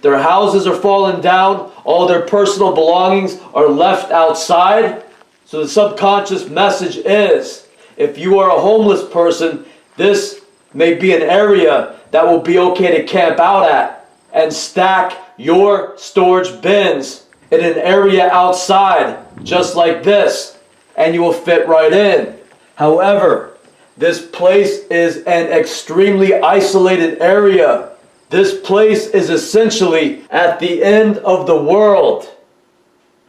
Their houses are falling down. All their personal belongings are left outside. So the subconscious message is, if you are a homeless person, this may be an area that will be okay to camp out at and stack your storage bins in an area outside, just like this, and you will fit right in. However, this place is an extremely isolated area. This place is essentially at the end of the world.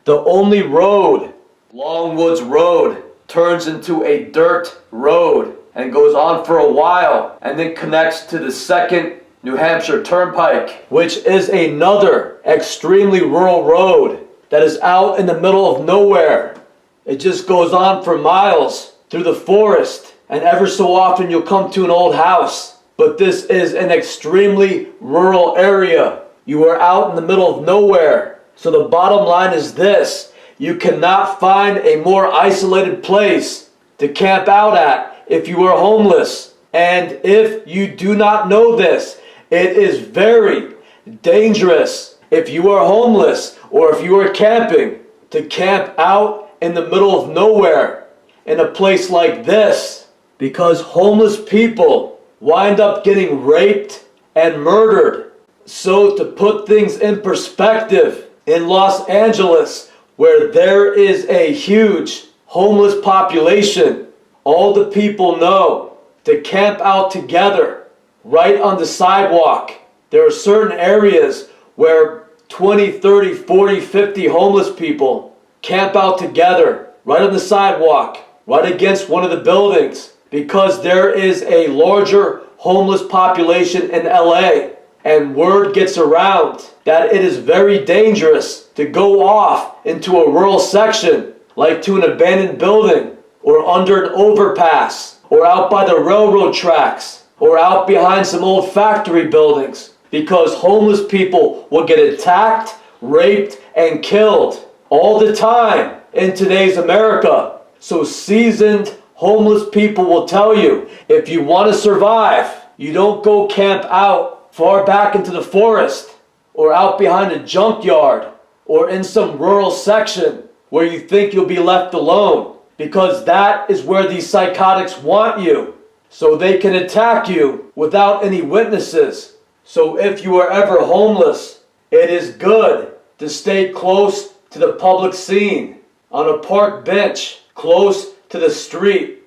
The only road, Longwoods Road, turns into a dirt road and goes on for a while and then connects to the 2nd New Hampshire Turnpike, which is another extremely rural road that is out in the middle of nowhere. It just goes on for miles through the forest, and ever so often you'll come to an old house. But this is an extremely rural area. You are out in the middle of nowhere. So the bottom line is this: you cannot find a more isolated place to camp out at if you are homeless. And if you do not know this, it is very dangerous if you are homeless or if you are camping to camp out in the middle of nowhere in a place like this, because homeless people wind up getting raped and murdered. So to put things in perspective, in Los Angeles, where there is a huge homeless population, all the people know to camp out together right on the sidewalk. There are certain areas where 20, 30, 40, 50 homeless people camp out together right on the sidewalk, right against one of the buildings, because there is a larger homeless population in LA, and word gets around that it is very dangerous to go off into a rural section, like to an abandoned building, or under an overpass, or out by the railroad tracks, or out behind some old factory buildings, because homeless people will get attacked, raped, and killed all the time in today's America. So seasoned homeless people will tell you, if you want to survive, you don't go camp out far back into the forest or out behind a junkyard or in some rural section where you think you'll be left alone, because that is where these psychotics want you, so they can attack you without any witnesses. So if you are ever homeless, it is good to stay close to the public scene, on a park bench, close to the street.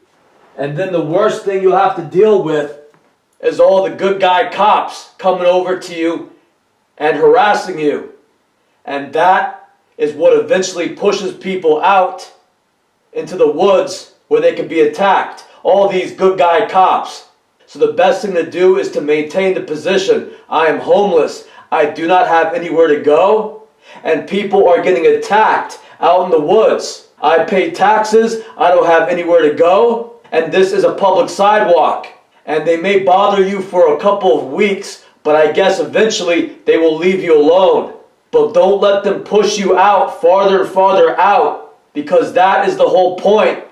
And then the worst thing you'll have to deal with is all the good guy cops coming over to you and harassing you. And that is what eventually pushes people out into the woods where they can be attacked. All these good guy cops. So the best thing to do is to maintain the position. I am homeless. I do not have anywhere to go. And people are getting attacked out in the woods. I pay taxes. I don't have anywhere to go. And this is a public sidewalk. And they may bother you for a couple of weeks, but I guess eventually they will leave you alone. But don't let them push you out farther and farther out, because that is the whole point,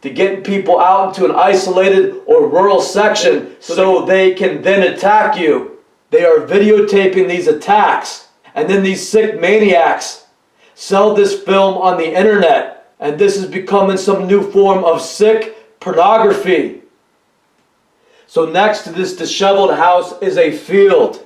to getting people out into an isolated or rural section so they can then attack you. They are videotaping these attacks, and then these sick maniacs sell this film on the internet, and this is becoming some new form of sick pornography. So next to this disheveled house is a field.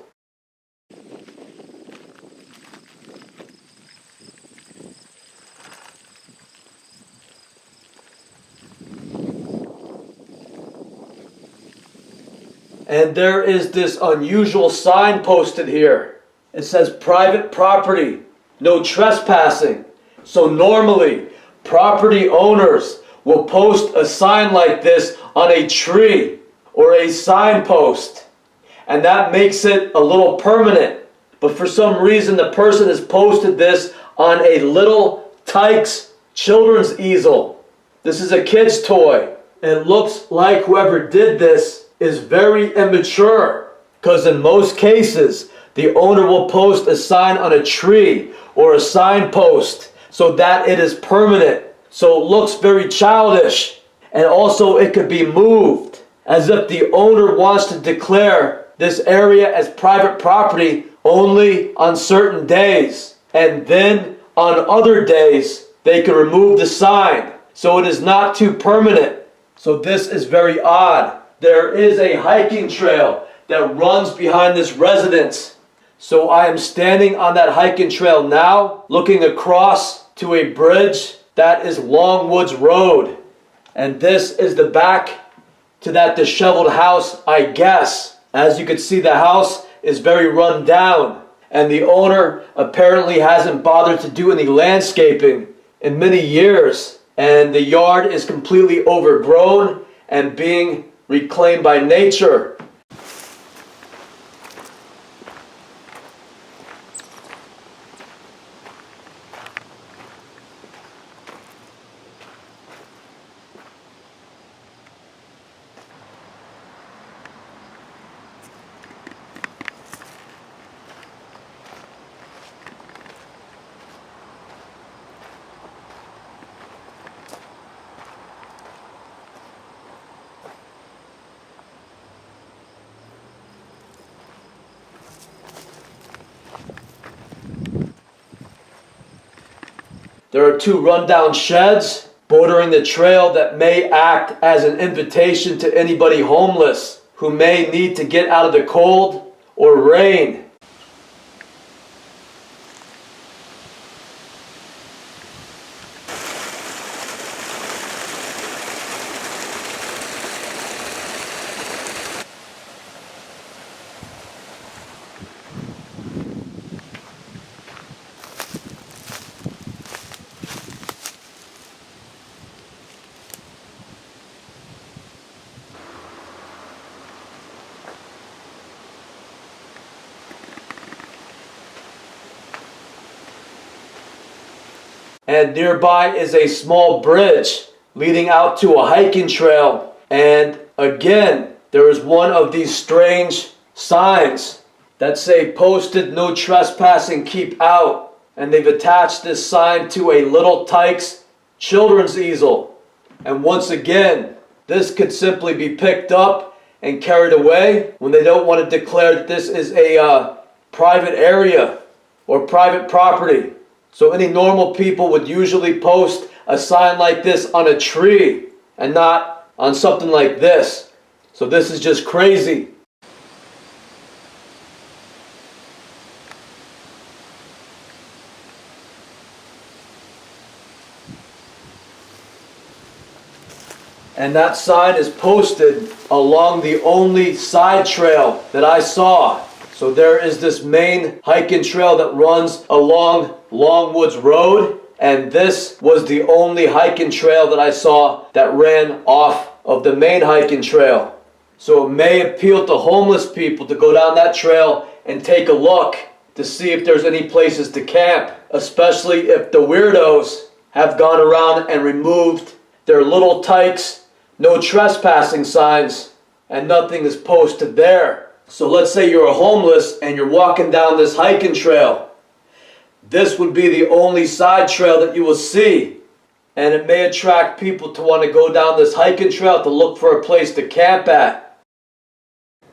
And there is this unusual sign posted here. It says private property, no trespassing. So normally, property owners will post a sign like this on a tree or a signpost, and that makes it a little permanent. But for some reason, the person has posted this on a little Tykes children's easel. This is a kid's toy. It looks like whoever did this is very immature, because in most cases, the owner will post a sign on a tree or a signpost so that it is permanent. So it looks very childish, and also it could be moved, as if the owner wants to declare this area as private property only on certain days. And then on other days, they can remove the sign. So it is not too permanent. So this is very odd. There is a hiking trail that runs behind this residence. So I am standing on that hiking trail now, looking across to a bridge. That is Longwoods Road. And this is the back to that disheveled house, I guess. As you can see, the house is very run down. And the owner apparently hasn't bothered to do any landscaping in many years. And the yard is completely overgrown and being reclaimed by nature. There are two rundown sheds bordering the trail that may act as an invitation to anybody homeless who may need to get out of the cold or rain. And nearby is a small bridge leading out to a hiking trail. And again, there is one of these strange signs that say posted no trespassing, keep out. And they've attached this sign to a Little Tykes children's easel. And once again, this could simply be picked up and carried away when they don't want to declare that this is a private area or private property. So any normal people would usually post a sign like this on a tree and not on something like this. So this is just crazy. And that sign is posted along the only side trail that I saw. So there is this main hiking trail that runs along Longwoods Road, and this was the only hiking trail that I saw that ran off of the main hiking trail. So it may appeal to homeless people to go down that trail and take a look to see if there's any places to camp, especially if the weirdos have gone around and removed their Little Tykes no trespassing signs and nothing is posted there. So let's say you're a homeless and you're walking down this hiking trail. This would be the only side trail that you will see. And it may attract people to want to go down this hiking trail to look for a place to camp at.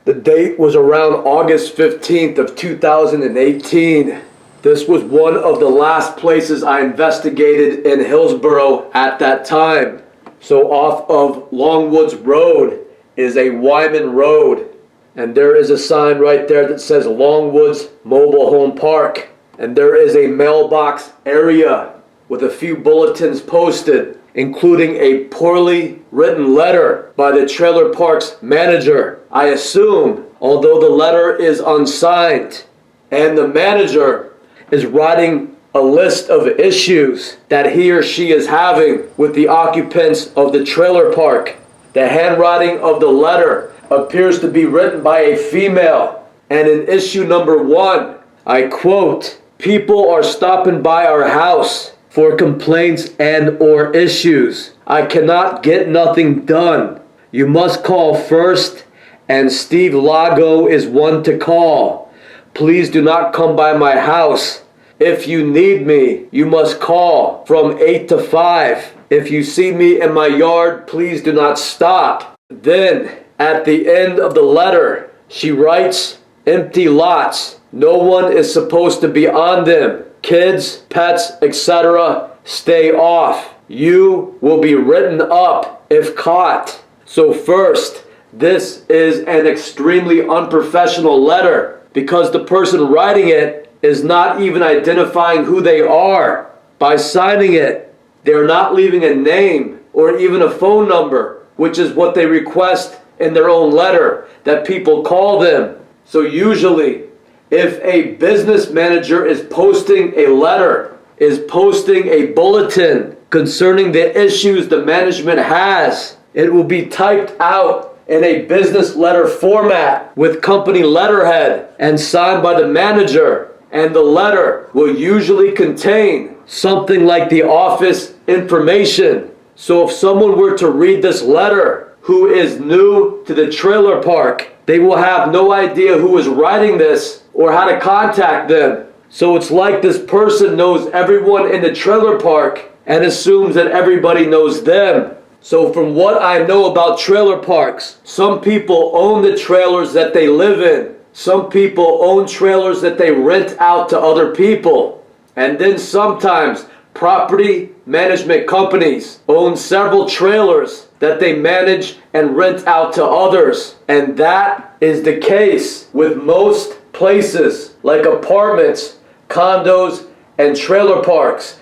The date was around August 15th of 2018. This was one of the last places I investigated in Hillsborough at that time. So off of Longwoods Road is a Wyman Road. And there is a sign right there that says Longwoods Mobile Home Park. And there is a mailbox area with a few bulletins posted, including a poorly written letter by the trailer park's manager, I assume, although the letter is unsigned. And the manager is writing a list of issues that he or she is having with the occupants of the trailer park. The handwriting of the letter appears to be written by a female. And in issue number 1, I quote, "People are stopping by our house for complaints and or issues. I cannot get nothing done. You must call first, and Steve Lago is one to call. Please do not come by my house. If you need me, you must call from 8 to 5. If you see me in my yard, please do not stop." Then, at the end of the letter, she writes, "Empty lots, No one is supposed to be on them. Kids, pets, etc. stay off. You will be written up if caught. So first, this is an extremely unprofessional letter because the person writing it is not even identifying who they are. By signing it, they're not leaving a name or even a phone number, which is what they request in their own letter, that people call them. So usually, if a business manager is posting a letter, is posting a bulletin concerning the issues the management has, it will be typed out in a business letter format with company letterhead and signed by the manager. And the letter will usually contain something like the office information. So if someone were to read this letter who is new to the trailer park, they will have no idea who is writing this or how to contact them. So it's like this person knows everyone in the trailer park and assumes that everybody knows them. So from what I know about trailer parks, some people own the trailers that they live in. Some people own trailers that they rent out to other people. And then sometimes property management companies own several trailers that they manage and rent out to others. And that is the case with most places like apartments, condos, and trailer parks.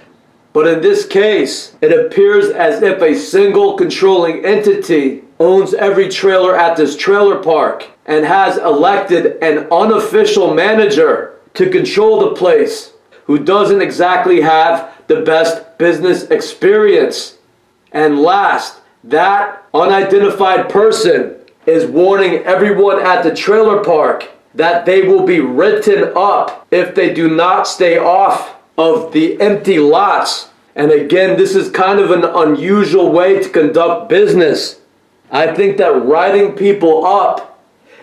But in this case, it appears as if a single controlling entity owns every trailer at this trailer park and has elected an unofficial manager to control the place who doesn't exactly have the best business experience. And last, that unidentified person is warning everyone at the trailer park that they will be written up if they do not stay off of the empty lots. And again, this is kind of an unusual way to conduct business. I think that writing people up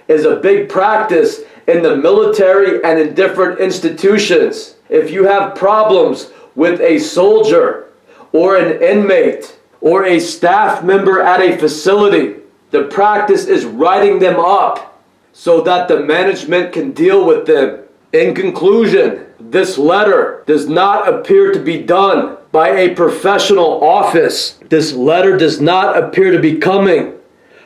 is a big practice in the military and in different institutions. If you have problems with a soldier or an inmate or a staff member at a facility, the practice is writing them up so that the management can deal with them. In conclusion, this letter does not appear to be done by a professional office. This letter does not appear to be coming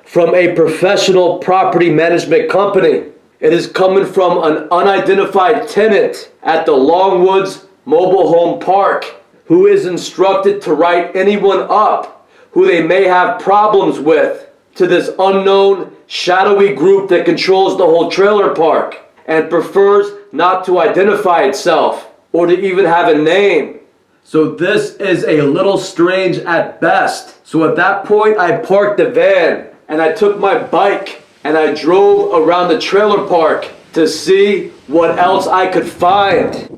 from a professional property management company. It is coming from an unidentified tenant at the Longwoods Mobile Home Park who is instructed to write anyone up who they may have problems with to this unknown shadowy group that controls the whole trailer park and prefers not to identify itself or to even have a name. So this is a little strange at best. So at that point, I parked the van and I took my bike and I drove around the trailer park to see what else I could find.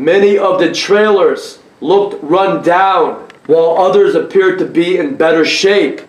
Many of the trailers looked run down, while others appeared to be in better shape.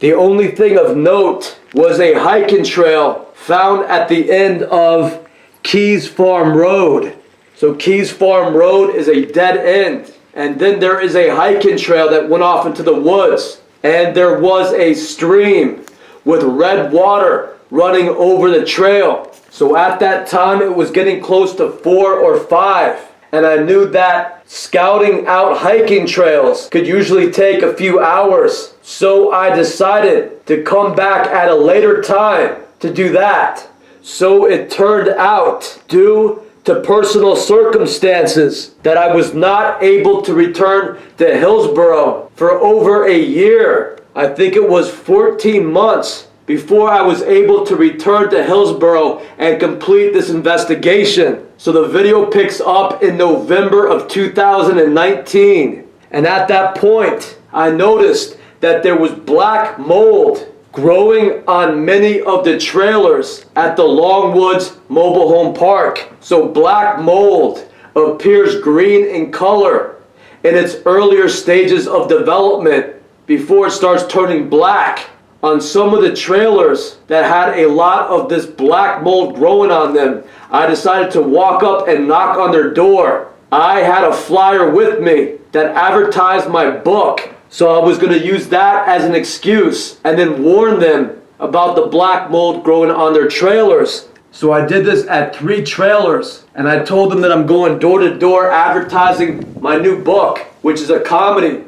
The only thing of note was a hiking trail found at the end of Keys Farm Road. So Keys Farm Road is a dead end. And then there is a hiking trail that went off into the woods. And there was a stream with red water running over the trail. So at that time it was getting close to 4 or 5. And I knew that scouting out hiking trails could usually take a few hours. So I decided to come back at a later time to do that. So it turned out, due to personal circumstances, that I was not able to return to Hillsborough for over a year. I think it was 14 months before I was able to return to Hillsborough and complete this investigation. So the video picks up in November of 2019. And at that point, I noticed that there was black mold growing on many of the trailers at the Longwoods Mobile Home Park. So black mold appears green in color in its earlier stages of development before it starts turning black. On some of the trailers that had a lot of this black mold growing on them, I decided to walk up and knock on their door. I had a flyer with me that advertised my book, so I was going to use that as an excuse and then warn them about the black mold growing on their trailers. So I did this at 3 trailers, and I told them that I'm going door to door advertising my new book, which is a comedy.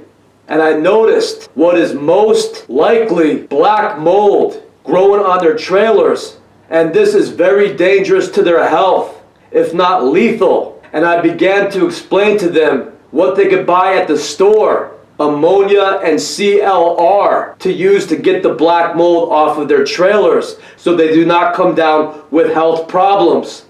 And I noticed what is most likely black mold growing on their trailers. And this is very dangerous to their health, if not lethal. And I began to explain to them what they could buy at the store, ammonia and CLR, to use to get the black mold off of their trailers so they do not come down with health problems.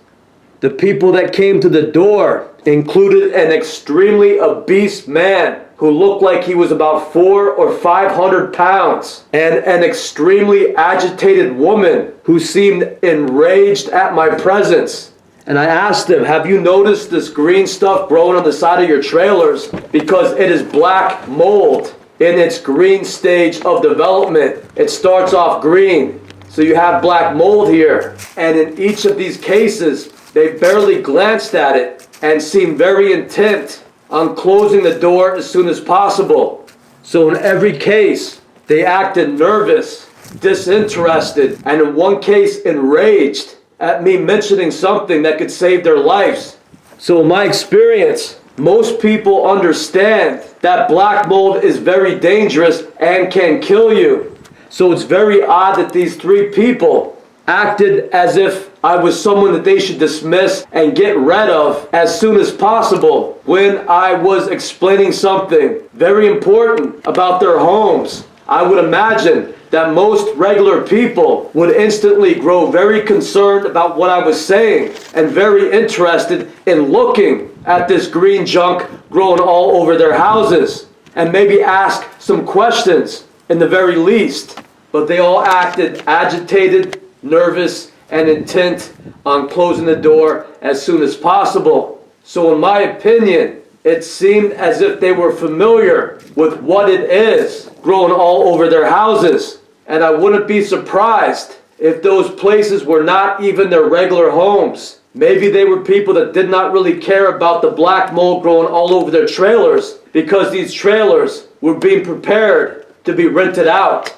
The people that came to the door included an extremely obese man who looked like he was about 400 or 500 pounds, and an extremely agitated woman who seemed enraged at my presence. And I asked him, have you noticed this green stuff growing on the side of your trailers? Because it is black mold in its green stage of development. It starts off green, so you have black mold here. And in each of these cases, they barely glanced at it and seemed very intent on closing the door as soon as possible. So in every case, they acted nervous, disinterested, and in one case enraged at me mentioning something that could save their lives. So in my experience, most people understand that black mold is very dangerous and can kill you. So it's very odd that these 3 people acted as if I was someone that they should dismiss and get rid of as soon as possible when I was explaining something very important about their homes. I would imagine that most regular people would instantly grow very concerned about what I was saying and very interested in looking at this green junk growing all over their houses and maybe ask some questions in the very least. But they all acted agitated, nervous, and intent on closing the door as soon as possible. So in my opinion, it seemed as if they were familiar with what it is growing all over their houses. And I wouldn't be surprised if those places were not even their regular homes. Maybe they were people that did not really care about the black mold growing all over their trailers because these trailers were being prepared to be rented out.